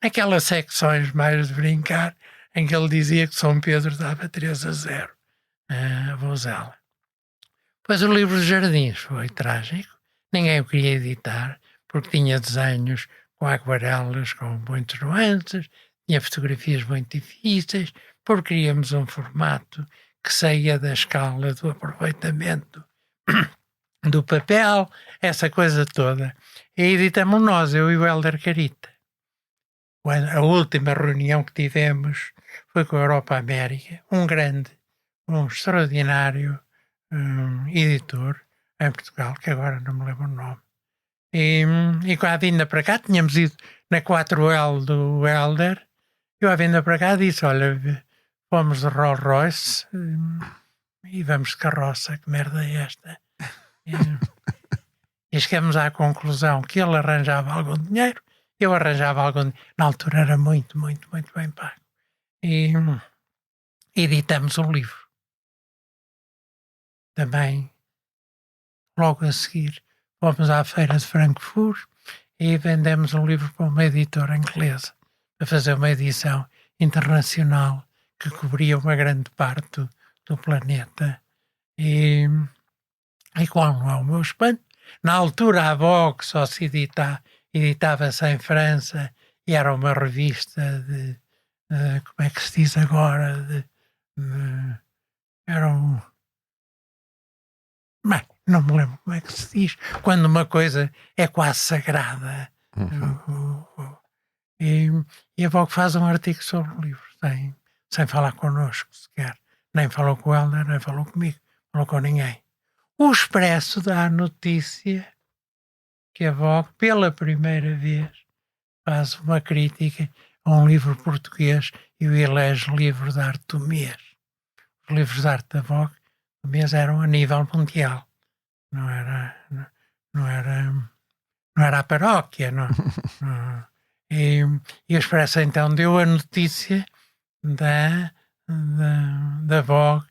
naquelas secções mais de brincar, em que ele dizia que São Pedro dava 3-0 a Vozela. Pois o livro dos jardins foi trágico, ninguém o queria editar, porque tinha desenhos com aquarelas, com muitas nuances, tinha fotografias muito difíceis, porque queríamos um formato que saía da escala do aproveitamento do papel, essa coisa toda. E editamos nós, eu e o Hélder Carita. A última reunião que tivemos foi com a Europa América, um extraordinário editor em Portugal, que agora não me lembro o nome. E com a vinda para cá, tínhamos ido na 4L do Hélder, eu a vinda para cá disse, olha, fomos de Rolls Royce e vamos de carroça, que merda é esta? E chegamos à conclusão que ele arranjava algum dinheiro, eu arranjava algum dinheiro. Na altura era muito, muito, muito bem pago. E editamos um livro. Também, logo a seguir, fomos à feira de Frankfurt e vendemos um livro para uma editora inglesa, para fazer uma edição internacional que cobria uma grande parte do planeta. E qual não é o meu espanto? Na altura a Vogue só se editava-se em França e era uma revista de como é que se diz agora? Era um... Bem, não me lembro como é que se diz. Quando uma coisa é quase sagrada. E a Vogue faz um artigo sobre o livro, sem falar connosco sequer. Nem falou com ela, nem falou comigo, não falou com ninguém. O Expresso dá a notícia que a Vogue, pela primeira vez, faz uma crítica a um livro português e o elege livro de arte do mês. Os livros de arte da Vogue do mês eram a nível mundial. Não era a paróquia. E o Expresso então deu a notícia da Vogue.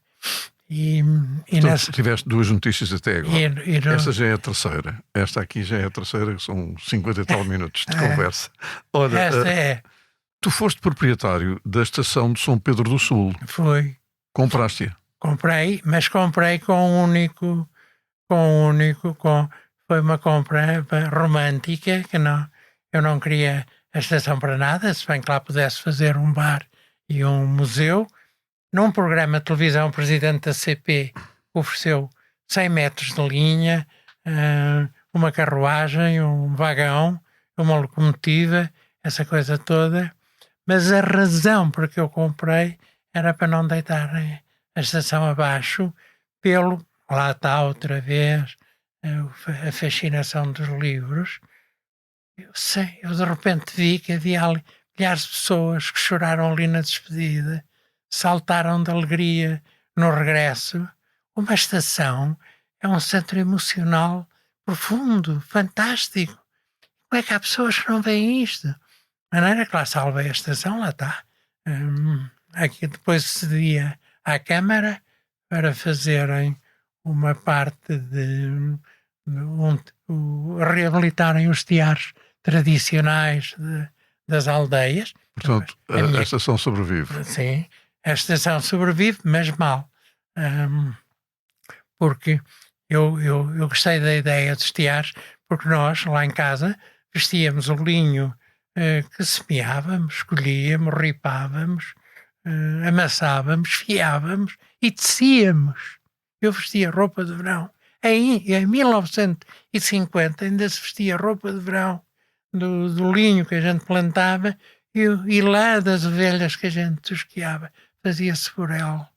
Tu tiveste duas notícias até agora. Esta já é a terceira. Esta aqui já é a terceira, são 50 e tal minutos de conversa. Olha, esta é. Tu foste proprietário da estação de São Pedro do Sul. Foi. Compraste-a? Comprei, mas comprei foi uma compra romântica, que eu não queria a estação para nada, se bem que lá pudesse fazer um bar e um museu. Num programa de televisão, o presidente da CP ofereceu 100 metros de linha, uma carruagem, um vagão, uma locomotiva, essa coisa toda. Mas a razão por que eu comprei era para não deitar a estação abaixo, lá está outra vez, a fascinação dos livros. Eu de repente vi que havia ali milhares de pessoas que choraram ali na despedida, saltaram de alegria no regresso, uma estação é um centro emocional profundo, fantástico. Como é que há pessoas que não veem isto? De maneira que lá salvei a estação, lá está. Aqui depois cedia à Câmara para fazerem uma parte de reabilitarem os teares tradicionais das aldeias. Portanto, a estação sobrevive. Sim, a estação sobrevive, mas mal. Porque eu gostei da ideia dos teares, porque nós, lá em casa, vestíamos o linho que semeávamos, escolhíamos, ripávamos, amassávamos, fiávamos e tecíamos. Eu vestia roupa de verão. Em 1950 ainda se vestia roupa de verão do linho que a gente plantava e lá das ovelhas que a gente tosqueava. Fazia-se burel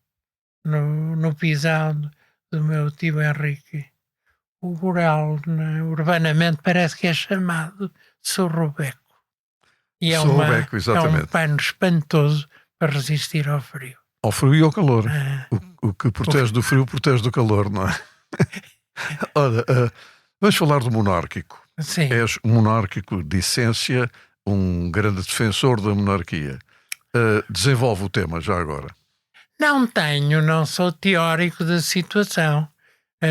no pisão do meu tio Henrique. O burel, urbanamente, parece que é chamado surrubeco. E é um pano espantoso para resistir ao frio. Ao frio e ao calor. O que protege do frio, protege do calor, não é? Ora, vamos falar do monárquico. Sim. És monárquico de essência, um grande defensor da monarquia. Desenvolve o tema já agora. Não sou teórico da situação.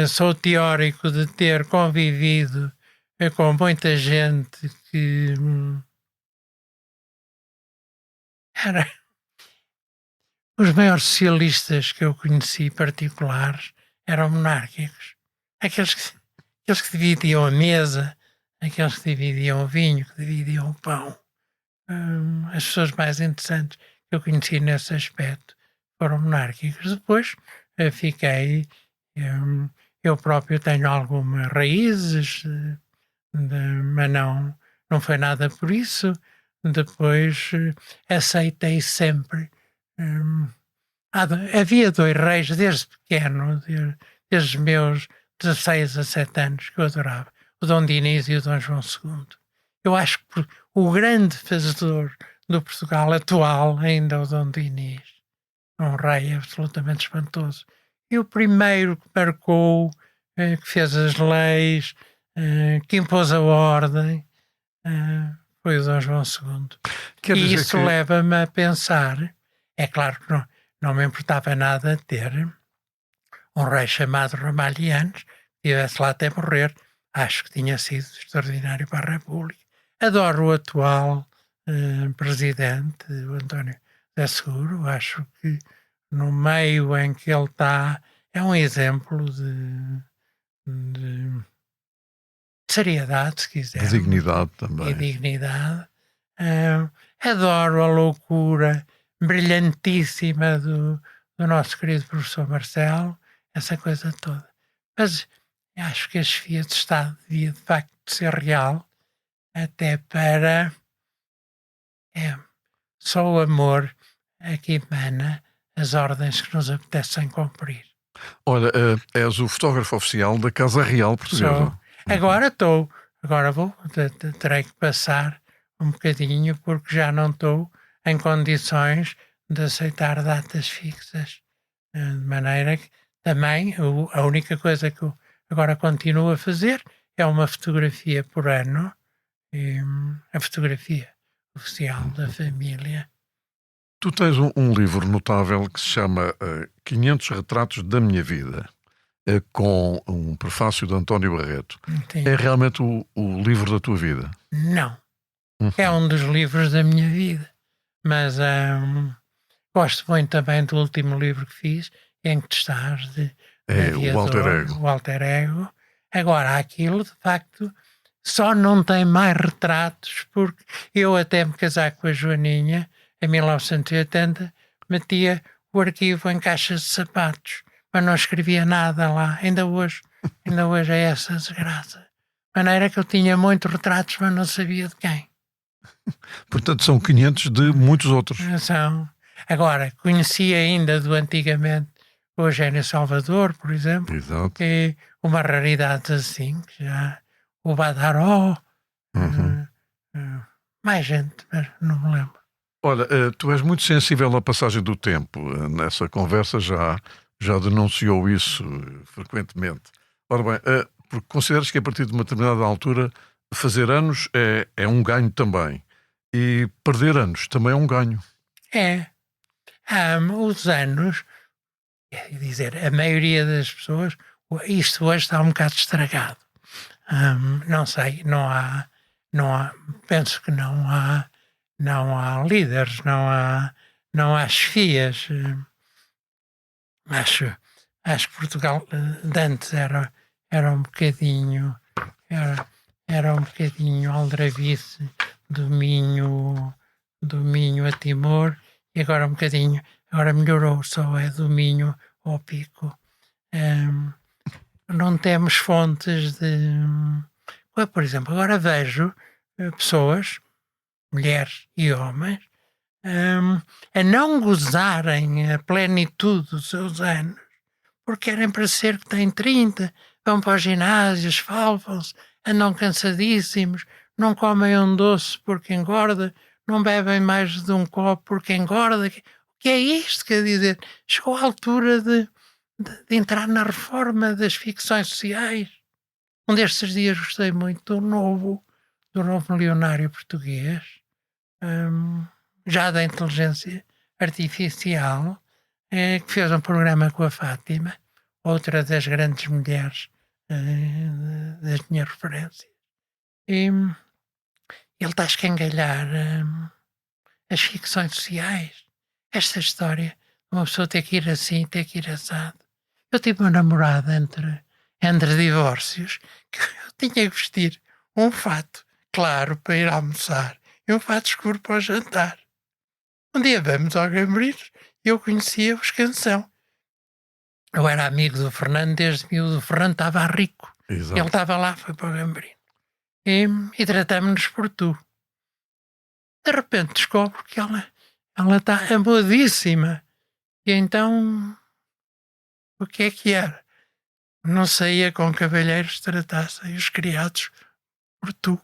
Sou teórico de ter convivido com muita gente que era... Os maiores socialistas que eu conheci, particulares, eram monárquicos. Aqueles que dividiam a mesa, aqueles que dividiam o vinho, que dividiam o pão. As pessoas mais interessantes que eu conheci nesse aspecto foram monárquicos. Depois fiquei... Eu próprio tenho algumas raízes, mas não foi nada por isso. Depois aceitei sempre... havia 2 reis desde pequeno, desde os meus 16 a 17 anos, que eu adorava. O Dom Dinis e o Dom João II. Eu acho que o grande fazedor do Portugal atual ainda é o Dom Dinis. Um rei absolutamente espantoso. E o primeiro que marcou, que fez as leis, que impôs a ordem, foi o Dom João II. E isso leva-me a pensar, é claro que não me importava nada ter um rei chamado Ramalhianos, que estivesse lá até morrer. Acho que tinha sido extraordinário para a República. Adoro o atual presidente, o António José Seguro. Acho que no meio em que ele está é um exemplo de seriedade, se quiser. De dignidade também. E dignidade. Adoro a loucura brilhantíssima do nosso querido professor Marcelo, essa coisa toda. Mas acho que a chefia de Estado devia de facto ser real, até para só o amor é que emana as ordens que nos apetecem cumprir. Olha, és o fotógrafo oficial da Casa Real Portuguesa. Agora terei que passar um bocadinho, porque já não estou em condições de aceitar datas fixas. De maneira que também a única coisa que eu agora continuo a fazer é uma fotografia por ano, a fotografia oficial da família. Tu tens um livro notável que se chama 500 Retratos da Minha Vida, com um prefácio de António Barreto. Sim. É realmente o livro da tua vida? Não. É um dos livros da minha vida. Mas gosto muito também do último livro que fiz, Em que tu estás, o Alter Ego. Agora, aquilo, de facto, só não tem mais retratos, porque eu, até me casar com a Joaninha, em 1980, metia o arquivo em caixas de sapatos, mas não escrevia nada lá. Ainda hoje é essa desgraça. De maneira que eu tinha muitos retratos, mas não sabia de quem. Portanto, são 500 de muitos outros. São. Agora, conheci ainda do antigamente o Eugênio Salvador, por exemplo. Exato. Que é uma raridade assim, que já o Badaró, mais gente, mas não me lembro. Olha, tu és muito sensível à passagem do tempo. Nessa conversa já já denunciou isso frequentemente. Ora bem, porque consideras que a partir de uma determinada altura fazer anos é um ganho também. E perder anos também é um ganho. É. Os anos, quer dizer, a maioria das pessoas, isto hoje está um bocado estragado. Não sei, não há, penso que não há líderes, não há chefias. Acho que Portugal de antes era um bocadinho, era um bocadinho aldrabice, do Minho a Timor, e agora um bocadinho, agora melhorou, só é do Minho ao Pico. Não temos fontes de... Por exemplo, agora vejo pessoas, mulheres e homens, a não gozarem a plenitude dos seus anos, porque querem parecer que têm 30, vão para os ginásios, esfalfam-se, andam cansadíssimos, não comem um doce porque engorda, não bebem mais de um copo porque engorda. O que é isto? Quer dizer, chegou a altura de entrar na reforma das ficções sociais. Um destes dias gostei muito do novo milionário português, já da inteligência artificial, que fez um programa com a Fátima, outra das grandes mulheres das minhas referências. E ele está a escangalhar as ficções sociais. Esta história, uma pessoa ter que ir assim, ter que ir assado. Eu tive uma namorada entre divórcios que eu tinha que vestir um fato claro para ir almoçar e um fato escuro para o jantar. Um dia vamos ao Gambrinhos e eu conhecia-os canção. Eu era amigo do Fernando desde miúdo. O Fernando estava rico. Exato. Ele estava lá, foi para o Gambrinhos. E tratámos-nos por tu. De repente descobro que ela está amodíssima. E então, o que é que era? Não saía com cavalheiros, tratassem os criados por tu.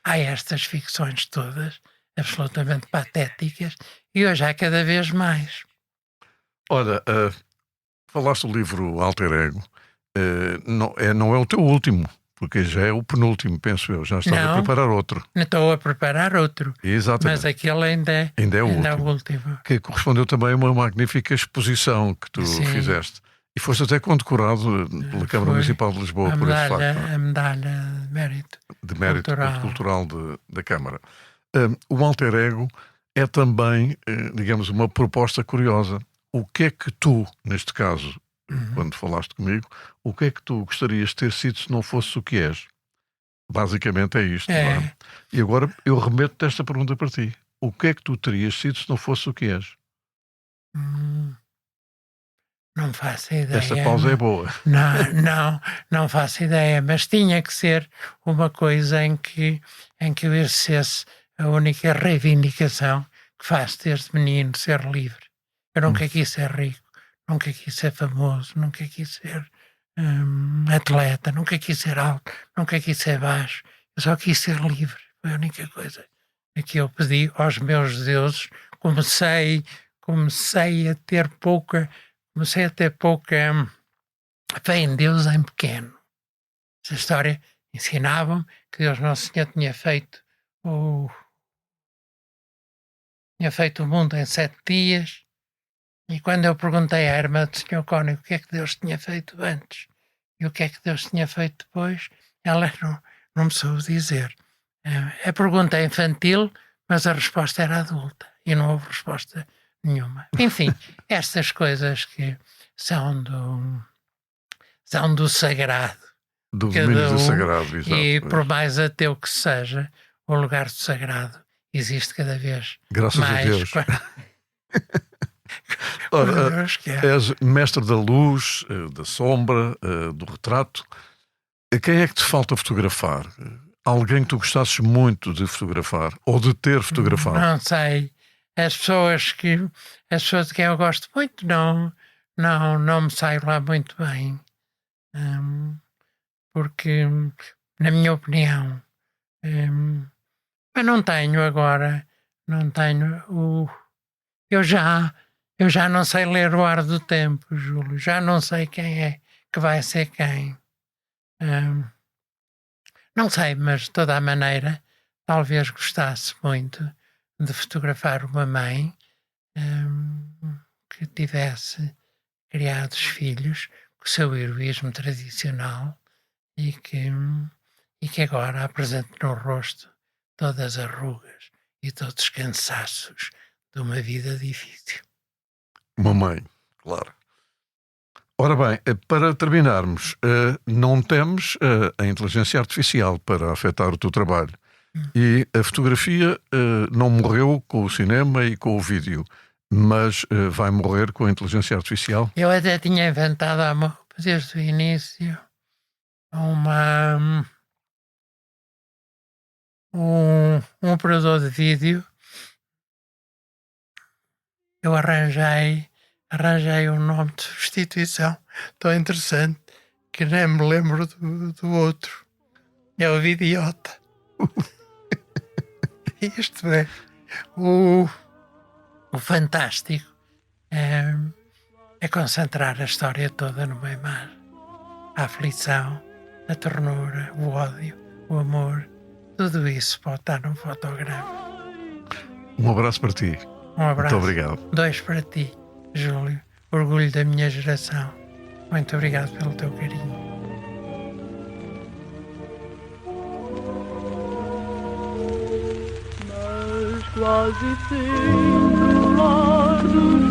Há estas ficções todas, absolutamente patéticas, e hoje há cada vez mais. Ora, falaste do livro Alter Ego. Não é o teu último, porque já é o penúltimo, penso eu. Já estás a preparar outro. Não estou a preparar outro. Exatamente. Mas aquele ainda é o último. Que correspondeu também a uma magnífica exposição que tu fizeste. E foste até condecorado pela Câmara Municipal de Lisboa por esse facto. A medalha de mérito cultural da Câmara. O Alter Ego é também, digamos, uma proposta curiosa. O que é que tu, neste caso, quando falaste comigo, o que é que tu gostarias de ter sido se não fosse o que és? Basicamente é isto. Não é? E agora eu remeto-te esta pergunta para ti. O que é que tu terias sido se não fosse o que és? Não faço ideia. Esta pausa é boa. Não faço ideia, mas tinha que ser uma coisa em que eu exercesse a única reivindicação que faço desde menino, ser livre. Eu nunca quis ser rico, nunca quis ser famoso, nunca quis ser atleta, nunca quis ser alto, nunca quis ser baixo. Eu só quis ser livre. Foi a única coisa que eu pedi aos meus deuses. Comecei a ter pouca fé em Deus em pequeno. Essa história ensinava-me que Deus Nosso Senhor tinha feito o mundo em 7 dias, e quando eu perguntei à irmã do Sr. Cónigo o que é que Deus tinha feito antes e o que é que Deus tinha feito depois, ela não me soube dizer. A pergunta é infantil, mas a resposta era adulta e não houve resposta nenhuma. Enfim, estas coisas que são do sagrado. Do domínio do sagrado, exato. E por mais ateu que seja, o lugar do sagrado existe cada vez Graças mais. A Deus. Ora, és mestre da luz, da sombra, do retrato. Quem é que te falta fotografar? Alguém que tu gostasses muito de fotografar ou de ter fotografado? Não sei. As pessoas de quem eu gosto muito não me saio lá muito bem. Porque, na minha opinião, mas não tenho agora, eu já Eu já não sei ler o ar do tempo, Júlio. Já não sei quem é que vai ser quem. Não sei, mas de toda a maneira, talvez gostasse muito de fotografar uma mãe que tivesse criado os filhos com o seu heroísmo tradicional e que agora apresente no rosto todas as rugas e todos os cansaços de uma vida difícil. Uma mãe, claro. Ora bem, para terminarmos, não temes a inteligência artificial para afetar o teu trabalho. E a fotografia não morreu com o cinema e com o vídeo, mas vai morrer com a inteligência artificial? Eu até tinha inventado desde o início um operador de vídeo. Eu arranjei um nome de substituição tão interessante que nem me lembro do outro. É o Vidiota. Isto é o fantástico. É concentrar a história toda numa imagem. A aflição, a ternura, o ódio, o amor, tudo isso pode estar num fotograma. Um abraço para ti. Um abraço. Muito obrigado. 2 para ti, Júlio. Orgulho da minha geração. Muito obrigado pelo teu carinho. Mas quase sempre o lar dos